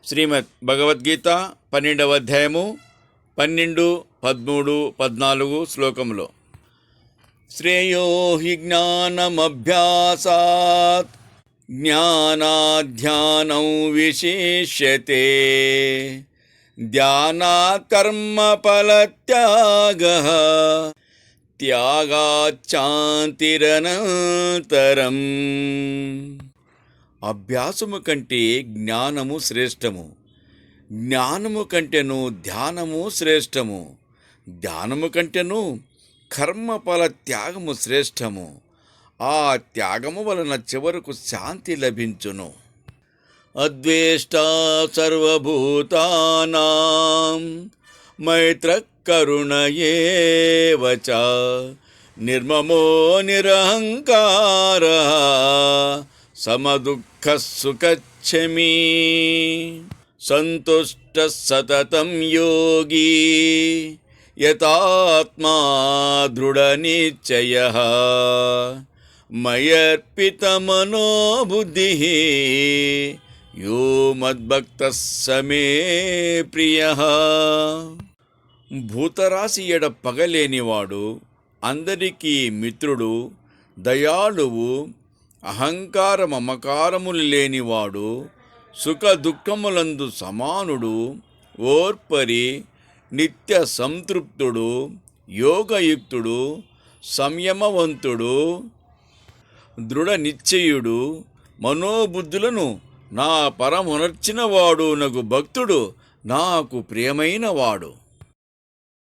శ్రీమద్ భగవద్గీత 12వ అధ్యాయము 12, 13, 14 శ్లోకములో శ్రేయో హి జ్ఞానమభ్యాసాత్ జ్ఞానాధ్యానం విశిష్యతే ధ్యానాత్ కర్మఫలత్యాగః త్యాగాచ్చాంతిరనంతరం. అభ్యాసము కంటే జ్ఞానము శ్రేష్టము, జ్ఞానము కంటేను ధ్యానము శ్రేష్టము, ధ్యానము కంటేను కర్మఫల త్యాగము శ్రేష్టము. ఆ త్యాగము వలన చివరకు శాంతి లభించును. అద్వేష్టా సర్వభూతానాం మైత్రః కరుణ ఏవ చ నిర్మమో నిరహంకారః సమదుఃఖః సుఖక్షమీ సంతుష్టః సతతం యోగి యతాత్మా దృఢనిశ్చయః మయర్పితమనో బుద్ధిః యో మద్భక్తః సమే ప్రియః. భూతరాశి ఎడ పగలేనివాడు, అందరికీ మిత్రుడు, దయాళువు, అహంకార మమకారములు లేనివాడు, సుఖ దుఃఖములందు సమానుడు, ఓర్పరి, నిత్య సంతృప్తుడు, యోగయుక్తుడు, సంయమవంతుడు, దృఢ నిశ్చయుడు, మనోబుద్ధులను నా పరమునర్చినవాడు నగు భక్తుడు నాకు ప్రియమైనవాడు.